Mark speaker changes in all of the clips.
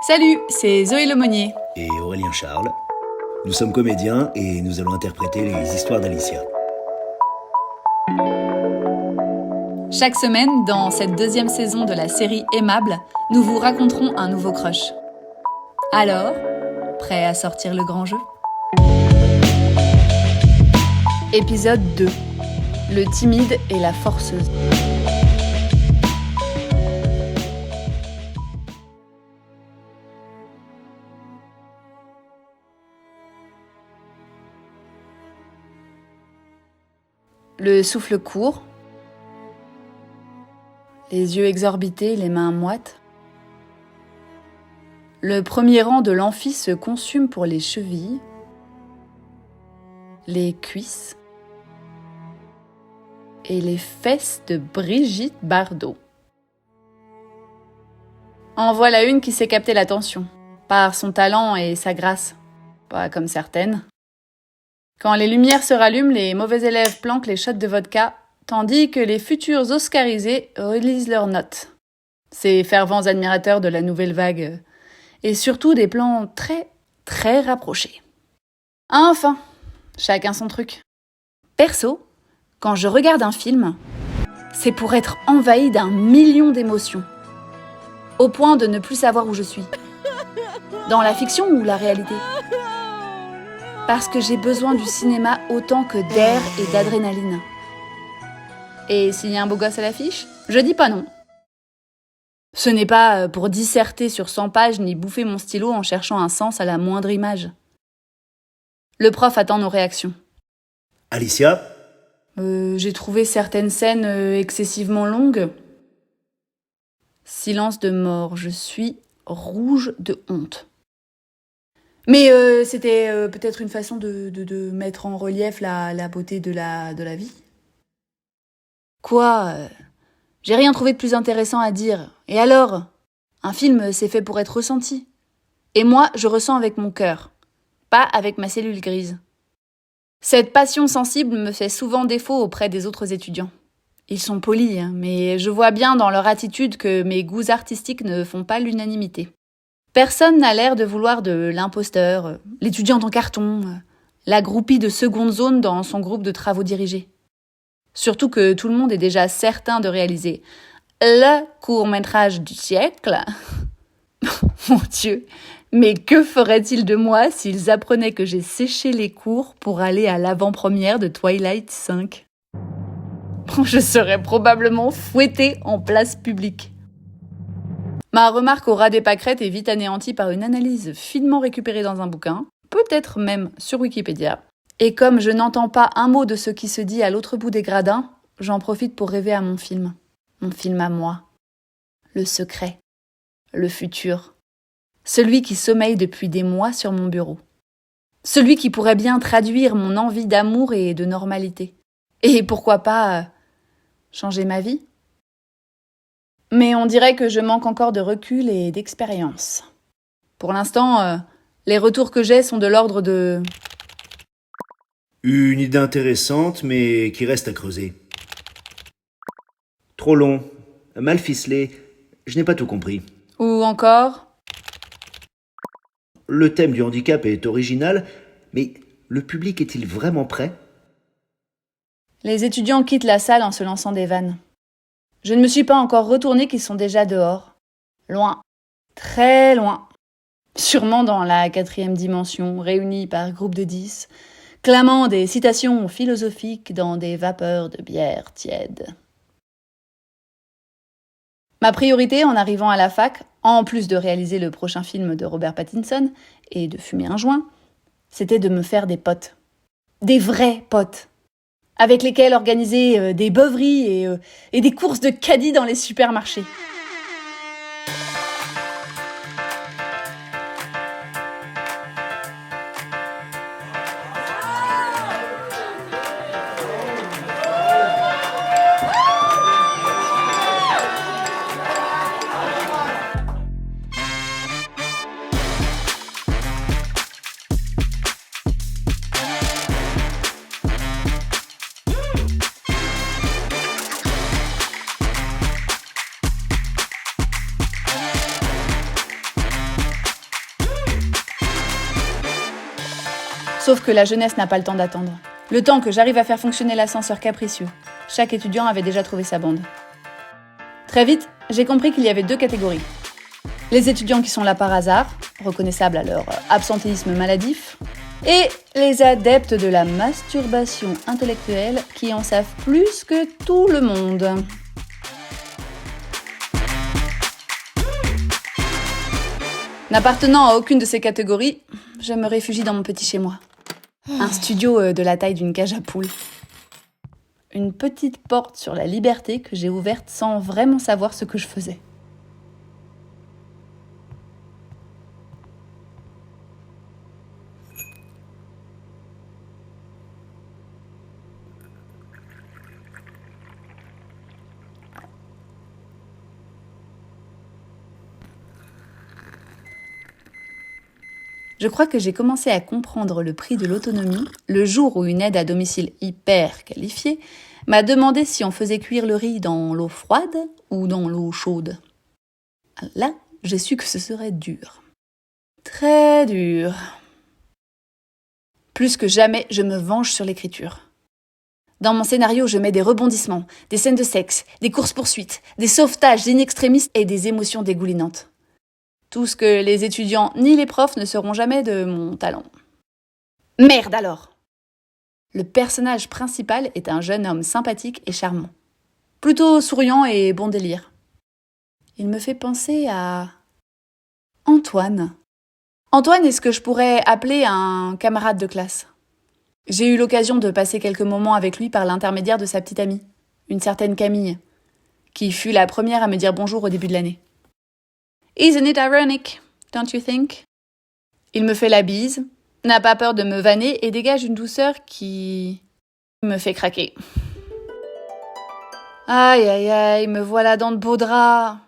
Speaker 1: Salut, c'est Zoé Lemonnier.
Speaker 2: Et Aurélien Charles. Nous sommes comédiens et nous allons interpréter les histoires d'Alicia.
Speaker 1: Chaque semaine, dans cette deuxième saison de la série Aimable, nous vous raconterons un nouveau crush. Alors, prêt à sortir le grand jeu ? Épisode 2. Le timide et la forceuse. Le souffle court, les yeux exorbités, les mains moites. Le premier rang de l'amphi se consume pour les chevilles, les cuisses et les fesses de Brigitte Bardot. En voilà une qui sait capter l'attention, par son talent et sa grâce, pas comme certaines. Quand les lumières se rallument, les mauvais élèves planquent les shots de vodka, tandis que les futurs oscarisés relisent leurs notes. Ces fervents admirateurs de la nouvelle vague, et surtout des plans très, très rapprochés. Enfin, chacun son truc. Perso, quand je regarde un film, c'est pour être envahi d'un million d'émotions, au point de ne plus savoir où je suis. Dans la fiction ou la réalité ? Parce que j'ai besoin du cinéma autant que d'air et d'adrénaline. Et s'il y a un beau gosse à l'affiche, je dis pas non. Ce n'est pas pour disserter sur 100 pages ni bouffer mon stylo en cherchant un sens à la moindre image. Le prof attend nos réactions.
Speaker 2: Alicia ?
Speaker 1: J'ai trouvé certaines scènes excessivement longues. Silence de mort, je suis rouge de honte. Mais c'était peut-être une façon de mettre en relief la beauté de la vie. Quoi j'ai rien trouvé de plus intéressant à dire. Et alors ? Un film, c'est fait pour être ressenti. Et moi, je ressens avec mon cœur, pas avec ma cellule grise. Cette passion sensible me fait souvent défaut auprès des autres étudiants. Ils sont polis, mais je vois bien dans leur attitude que mes goûts artistiques ne font pas l'unanimité. Personne n'a l'air de vouloir de l'imposteur, l'étudiante en carton, la groupie de seconde zone dans son groupe de travaux dirigés. Surtout que tout le monde est déjà certain de réaliser le court-métrage du siècle. Mon Dieu, mais que feraient-ils de moi s'ils apprenaient que j'ai séché les cours pour aller à l'avant-première de Twilight 5 ? Je serais probablement fouettée en place publique. Ma remarque au ras des pâquerettes est vite anéantie par une analyse finement récupérée dans un bouquin, peut-être même sur Wikipédia. Et comme je n'entends pas un mot de ce qui se dit à l'autre bout des gradins, j'en profite pour rêver à mon film à moi. Le secret, le futur, celui qui sommeille depuis des mois sur mon bureau. Celui qui pourrait bien traduire mon envie d'amour et de normalité. Et pourquoi pas changer ma vie ? Mais on dirait que je manque encore de recul et d'expérience. Pour l'instant, les retours que j'ai sont de l'ordre de...
Speaker 2: Une idée intéressante, mais qui reste à creuser. Trop long, mal ficelé, je n'ai pas tout compris.
Speaker 1: Ou encore...
Speaker 2: Le thème du handicap est original, mais le public est-il vraiment prêt ?
Speaker 1: Les étudiants quittent la salle en se lançant des vannes. Je ne me suis pas encore retournée qu'ils sont déjà dehors. Loin, très loin. Sûrement dans la 4e dimension, réunis par groupe de 10, clamant des citations philosophiques dans des vapeurs de bière tiède. Ma priorité en arrivant à la fac, en plus de réaliser le prochain film de Robert Pattinson et de fumer un joint, c'était de me faire des potes. Des vrais potes. Avec lesquels organiser des beuveries et des courses de caddie dans les supermarchés. Sauf que la jeunesse n'a pas le temps d'attendre. Le temps que j'arrive à faire fonctionner l'ascenseur capricieux, chaque étudiant avait déjà trouvé sa bande. Très vite, j'ai compris qu'il y avait 2 catégories. Les étudiants qui sont là par hasard, reconnaissables à leur absentéisme maladif, et les adeptes de la masturbation intellectuelle qui en savent plus que tout le monde. N'appartenant à aucune de ces catégories, je me réfugie dans mon petit chez-moi. Un studio de la taille d'une cage à poules. Une petite porte sur la liberté que j'ai ouverte sans vraiment savoir ce que je faisais. Je crois que j'ai commencé à comprendre le prix de l'autonomie le jour où une aide à domicile hyper qualifiée m'a demandé si on faisait cuire le riz dans l'eau froide ou dans l'eau chaude. Là, j'ai su que ce serait dur. Très dur. Plus que jamais, je me venge sur l'écriture. Dans mon scénario, je mets des rebondissements, des scènes de sexe, des courses-poursuites, des sauvetages in extremis et des émotions dégoulinantes. Tout ce que les étudiants ni les profs ne sauront jamais de mon talent. Merde alors! Le personnage principal est un jeune homme sympathique et charmant. Plutôt souriant et bon délire. Il me fait penser à Antoine. Antoine est ce que je pourrais appeler un camarade de classe. J'ai eu l'occasion de passer quelques moments avec lui par l'intermédiaire de sa petite amie, une certaine Camille, qui fut la première à me dire bonjour au début de l'année. Isn't it ironic, don't you think? Il me fait la bise, n'a pas peur de me vanner et dégage une douceur qui me fait craquer. Aïe aïe aïe, me voilà dans de beaux draps.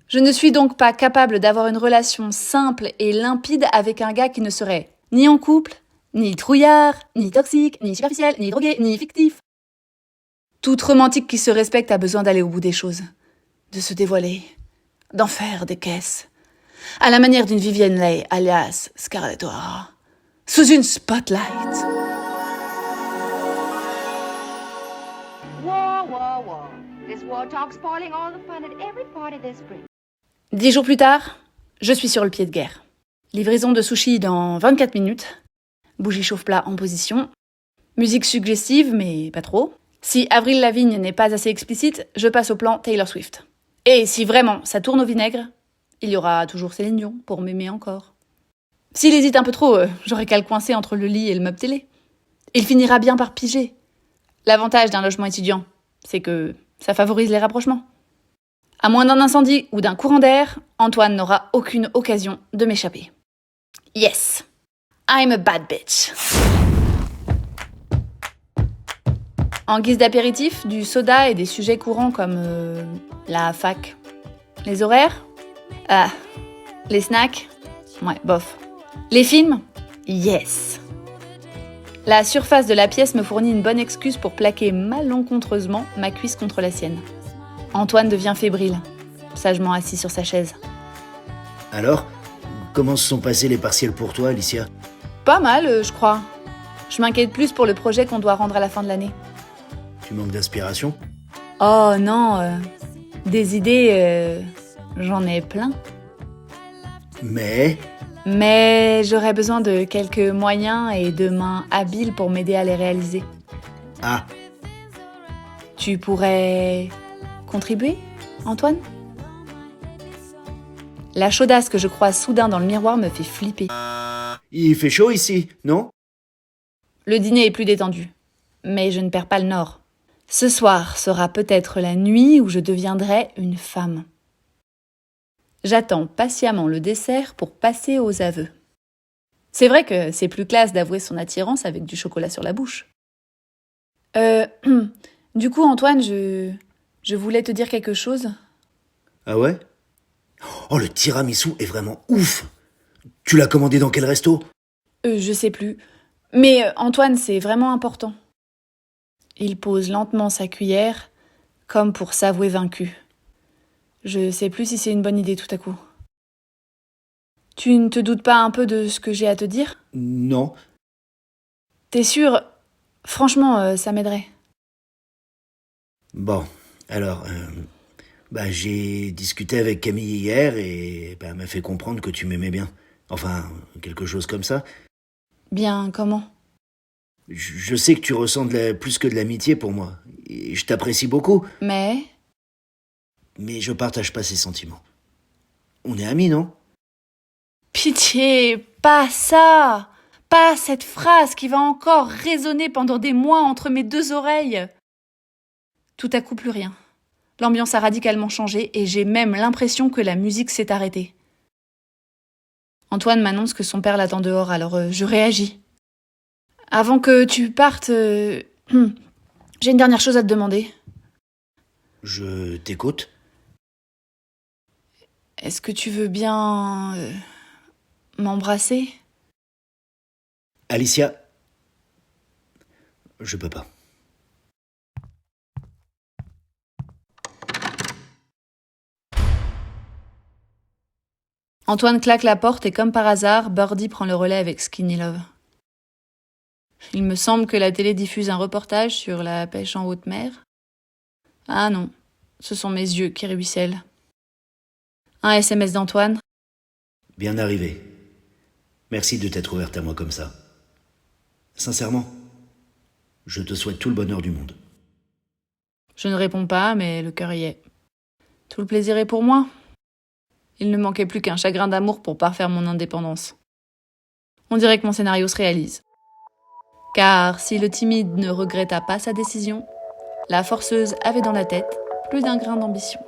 Speaker 1: Je ne suis donc pas capable d'avoir une relation simple et limpide avec un gars qui ne serait ni en couple, ni trouillard, ni toxique, ni superficiel, ni drogué, ni fictif. Toute romantique qui se respecte a besoin d'aller au bout des choses, de se dévoiler, d'en faire des caisses. À la manière d'une Vivienne Leigh, alias Scarlett O'Hara, sous une spotlight.
Speaker 3: War, war, war. This war talk's spoiling all the fun at every party this spring.
Speaker 1: 10 jours plus tard, je suis sur le pied de guerre. Livraison de sushis dans 24 minutes. Bougie chauffe-plat en position. Musique suggestive, mais pas trop. Si Avril Lavigne n'est pas assez explicite, je passe au plan Taylor Swift. Et si vraiment ça tourne au vinaigre, il y aura toujours Céline Dion pour m'aimer encore. S'il hésite un peu trop, j'aurai qu'à le coincer entre le lit et le meuble télé. Il finira bien par piger. L'avantage d'un logement étudiant, c'est que ça favorise les rapprochements. À moins d'un incendie ou d'un courant d'air, Antoine n'aura aucune occasion de m'échapper. Yes, I'm a bad bitch. En guise d'apéritif, du soda et des sujets courants comme la fac. Les horaires? Ah, les snacks? Ouais, bof. Les films? Yes. La surface de la pièce me fournit une bonne excuse pour plaquer malencontreusement ma cuisse contre la sienne. Antoine devient fébrile, sagement assis sur sa chaise.
Speaker 2: Alors, comment se sont passés les partiels pour toi, Alicia?
Speaker 1: Pas mal, je crois. Je m'inquiète plus pour le projet qu'on doit rendre à la fin de l'année.
Speaker 2: Tu manques d'inspiration?
Speaker 1: Oh non, des idées, j'en ai plein. Mais j'aurais besoin de quelques moyens et de mains habiles pour m'aider à les réaliser.
Speaker 2: Ah,
Speaker 1: Tu pourrais contribuer, Antoine? La chaudasse que je croise soudain dans le miroir me fait flipper.
Speaker 2: il fait chaud ici, non?
Speaker 1: Le dîner est plus détendu, mais je ne perds pas le nord. Ce soir sera peut-être la nuit où je deviendrai une femme. J'attends patiemment le dessert pour passer aux aveux. C'est vrai que c'est plus classe d'avouer son attirance avec du chocolat sur la bouche. Du coup, Antoine, je voulais te dire quelque chose.
Speaker 2: Ah ouais? Oh, le tiramisu est vraiment ouf! Tu l'as commandé dans quel resto?
Speaker 1: Je sais plus. Mais Antoine, c'est vraiment important. Il pose lentement sa cuillère, comme pour s'avouer vaincu. Je sais plus si c'est une bonne idée tout à coup. Tu ne te doutes pas un peu de ce que j'ai à te dire?
Speaker 2: Non.
Speaker 1: T'es sûr? Franchement, ça m'aiderait.
Speaker 2: Bon, alors, j'ai discuté avec Camille hier et elle m'a fait comprendre que tu m'aimais bien. Enfin, quelque chose comme ça.
Speaker 1: Bien, comment?
Speaker 2: Je sais que tu ressens plus que de l'amitié pour moi. Et je t'apprécie beaucoup,
Speaker 1: Mais...
Speaker 2: mais je partage pas ces sentiments. On est amis, non?
Speaker 1: Pitié, pas ça! Pas cette phrase qui va encore résonner pendant des mois entre mes deux oreilles. Tout à coup, plus rien. L'ambiance a radicalement changé et j'ai même l'impression que la musique s'est arrêtée. Antoine m'annonce que son père l'attend dehors, alors je réagis. Avant que tu partes, j'ai une dernière chose à te demander.
Speaker 2: Je t'écoute.
Speaker 1: Est-ce que tu veux bien m'embrasser?
Speaker 2: Alicia, je peux pas.
Speaker 1: Antoine claque la porte et comme par hasard, Birdie prend le relais avec Skinny Love. Il me semble que la télé diffuse un reportage sur la pêche en haute mer. Ah non, ce sont mes yeux qui ruissellent. Un SMS d'Antoine.
Speaker 2: Bien arrivé. Merci de t'être ouverte à moi comme ça. Sincèrement, je te souhaite tout le bonheur du monde.
Speaker 1: Je ne réponds pas, mais le cœur y est. Tout le plaisir est pour moi. Il ne manquait plus qu'un chagrin d'amour pour parfaire mon indépendance. On dirait que mon scénario se réalise. Car si le timide ne regretta pas sa décision, la forceuse avait dans la tête plus d'un grain d'ambition.